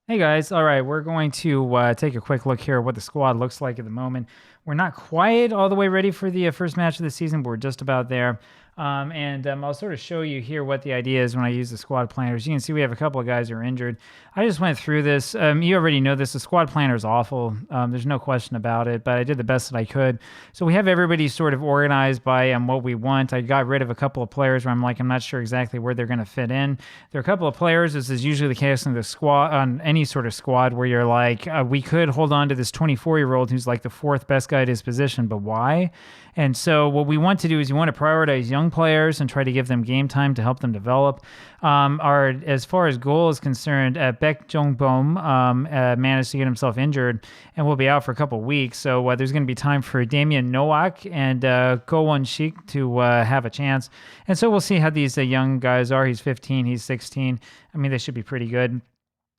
Hey guys, all right, we're going to take a quick look here at what the squad looks like at the moment. We're not quite all the way ready for the first match of the season, but we're just about there. And I'll sort of show you here what the idea is when I use the squad planners. You can see we have a couple of guys who are injured. I just went through this. You already know this. The squad planner is awful. There's no question about it, but I did the best that I could. So we have everybody sort of organized by what we want. I got rid of a couple of players where I'm not sure exactly where they're going to fit in. There are a couple of players, this is usually the case in the squad, on any sort of squad, where you're like, we could hold on to this 24-year-old who's like the fourth best guy at his position, but why? And so what we want to do is you want to prioritize young players and try to give them game time to help them develop. As far as goal is concerned, Baek Jong-bom managed to get himself injured and will be out for a couple of weeks. So there's going to be time for Damian Nowak and Go Won-sik to have a chance. And so we'll see how these young guys are. He's 15, he's 16. I mean, they should be pretty good.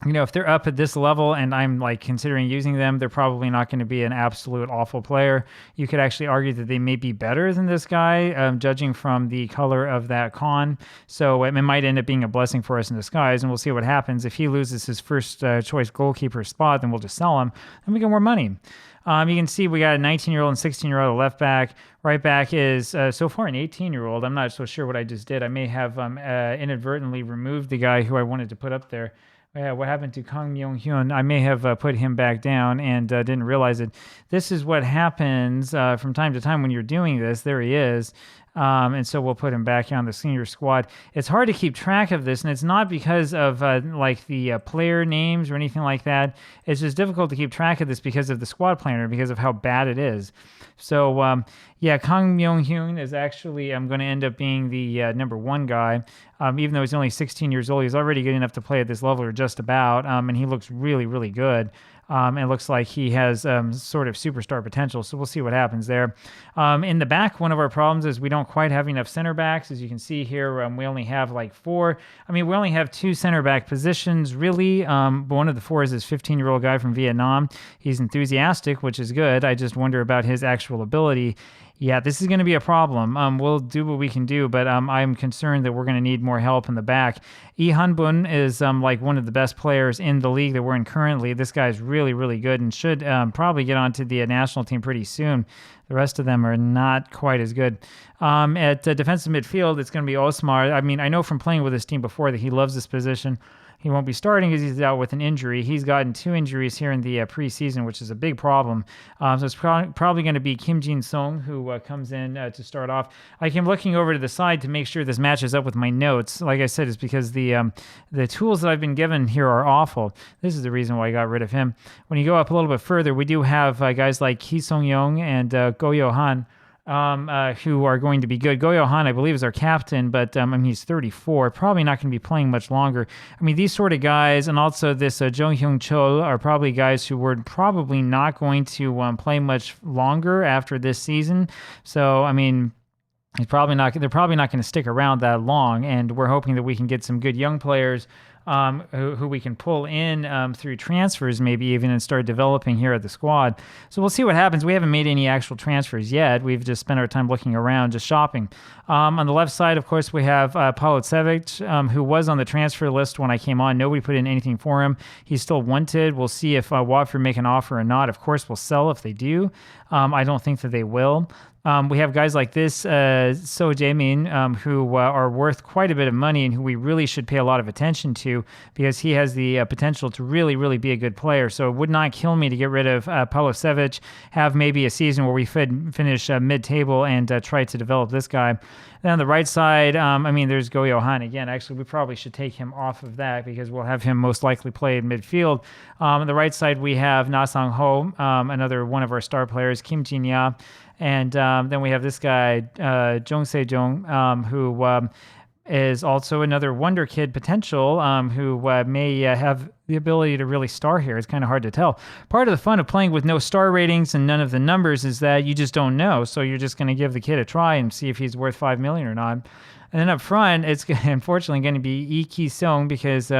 If they're up at this level and I'm like considering using them, they're probably not going to be an absolute awful player. You could actually argue that they may be better than this guy, judging from the color of that con. So it might end up being a blessing for us in disguise, and we'll see what happens. If he loses his first choice goalkeeper spot, then we'll just sell him and we get more money. You can see we got a 19-year-old and 16-year-old left back. Right back is so far an 18-year-old. I'm not so sure what I just did. I may have inadvertently removed the guy who I wanted to put up there. Yeah, what happened to Kang Myung-hyun? I may have put him back down and didn't realize it. This is what happens from time to time when you're doing this. There he is. And so we'll put him back on the senior squad. It's hard to keep track of this, and it's not because of like the player names or anything like that. It's just difficult to keep track of this because of the squad planner, because of how bad it is. So yeah, Kang Myung-hyun is actually going to end up being the number one guy. Even though he's only 16 years old, he's already good enough to play at this level, or just about, and he looks really, really good. It looks like he has sort of superstar potential, so we'll see what happens there. In the back, one of our problems is we don't quite have enough center backs. As you can see here, we only have like four. I mean, we only have two center back positions, really. But one of the four is this 15-year-old guy from Vietnam. He's enthusiastic, which is good. I just wonder about his actual ability. Yeah, this is going to be a problem. We'll do what we can do, but I'm concerned that we're going to need more help in the back. Lee Han-bun is like one of the best players in the league that we're in currently. This guy's really, really good and should probably get onto the national team pretty soon. The rest of them are not quite as good. At defensive midfield, it's going to be Osmar. I mean, I know from playing with this team before that he loves this position. He won't be starting because he's out with an injury. He's gotten 2 injuries here in the preseason, which is a big problem. So it's probably going to be Kim Jin-sung who comes in to start off. I came looking over to the side to make sure this matches up with my notes. Like I said, it's because the tools that I've been given here are awful. This is the reason why I got rid of him. When you go up a little bit further, we do have guys like Ki Sung-young and Go Yo-han, who are going to be good. Go Yo-han, I believe, is our captain, but I mean, he's 34, probably not going to be playing much longer. I mean, these sort of guys, and also this Jung Hyung-chol, are probably guys who were probably not going to play much longer after this season. So, I mean, they're probably not going to stick around that long, and we're hoping that we can get some good young players who we can pull in through transfers, maybe even, and start developing here at the squad. So we'll see what happens. We haven't made any actual transfers yet. We've just spent our time looking around, just shopping. On the left side, of course, we have Pavlovic, who was on the transfer list when I came on. Nobody put in anything for him. He's still wanted. We'll see if Watford make an offer or not. Of course, we'll sell if they do. I don't think that they will. We have guys like this, So Jae-min, who are worth quite a bit of money and who we really should pay a lot of attention to because he has the potential to really, really be a good player. So it would not kill me to get rid of Pavlovic, have maybe a season where we finish mid-table and try to develop this guy. Then on the right side, I mean, there's Go Yo-han again. Actually, we probably should take him off of that because we'll have him most likely play in midfield. On the right side, we have Na Sang-ho, another one of our star players, Kim Jin-ya. And then we have this guy, Jung Se-jung, who is also another wonder kid potential, who may have the ability to really star here. It's kind of hard to tell. Part of the fun of playing with no star ratings and none of the numbers is that you just don't know. So you're just going to give the kid a try and see if he's worth 5 million or not. And then up front, it's unfortunately going to be Lee Ki-sung because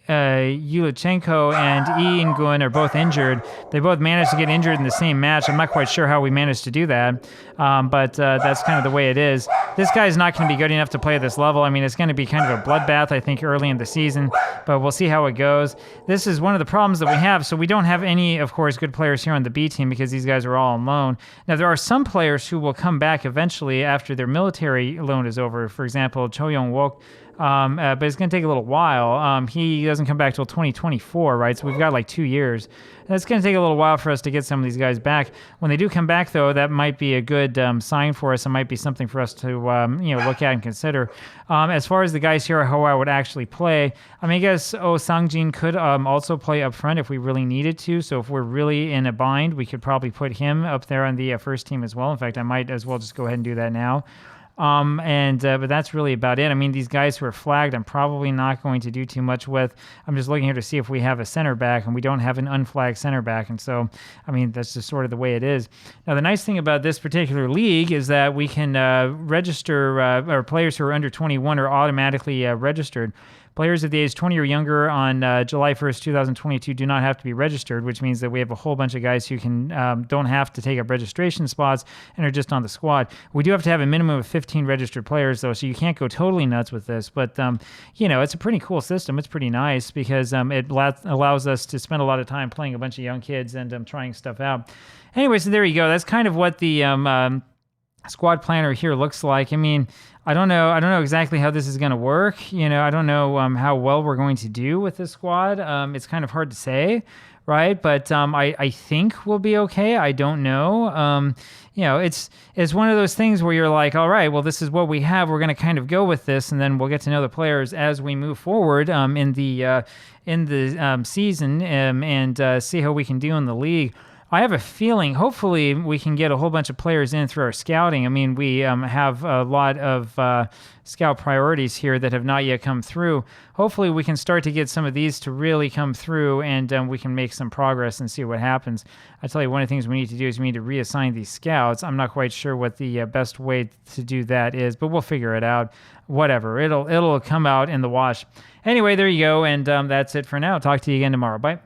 Yulichenko and Ingun are both injured. They both managed to get injured in the same match. I'm not quite sure how we managed to do that, but that's kind of the way it is. This guy is not going to be good enough to play at this level. I mean, it's going to be kind of a bloodbath, I think, early in the season, but we'll see how it goes. This is one of the problems that we have. So we don't have any, of course, good players here on the B team because these guys are all on loan. Now, there are some players who will come back eventually after their military loan is over. For example, Cho Young-wook. But it's going to take a little while. He doesn't come back till 2024, right? So we've got like 2 years. That's going to take a little while for us to get some of these guys back. When they do come back, though, that might be a good sign for us. It might be something for us to look at and consider. As far as the guys here, how I would actually play, I mean, I guess Oh Sang-jin could also play up front if we really needed to. So if we're really in a bind, we could probably put him up there on the first team as well. In fact, I might as well just go ahead and do that now. But that's really about it. I mean, these guys who are flagged, I'm probably not going to do too much with. I'm just looking here to see if we have a center back, and we don't have an unflagged center back. And so, I mean, that's just sort of the way it is. Now, the nice thing about this particular league is that we can register, or players who are under 21 are automatically registered. Players of the age 20 or younger on July 1st, 2022 do not have to be registered, which means that we have a whole bunch of guys who can don't have to take up registration spots and are just on the squad. We do have to have a minimum of 15 registered players, though, so you can't go totally nuts with this. But, it's a pretty cool system. It's pretty nice because it allows us to spend a lot of time playing a bunch of young kids and trying stuff out. Anyway, so there you go. That's kind of what the squad planner here looks like. I mean, I don't know exactly how this is going to work. I don't know how well we're going to do with this squad. It's kind of hard to say, right? But I think we'll be okay. I don't know. It's one of those things where you're like, all right, well, this is what we have. We're going to kind of go with this, and then we'll get to know the players as we move forward in the season and see how we can do in the league. I have a feeling, hopefully, we can get a whole bunch of players in through our scouting. I mean, we have a lot of scout priorities here that have not yet come through. Hopefully, we can start to get some of these to really come through, and we can make some progress and see what happens. I tell you, one of the things we need to do is we need to reassign these scouts. I'm not quite sure what the best way to do that is, but we'll figure it out. Whatever. It'll come out in the wash. Anyway, there you go, and that's it for now. Talk to you again tomorrow. Bye.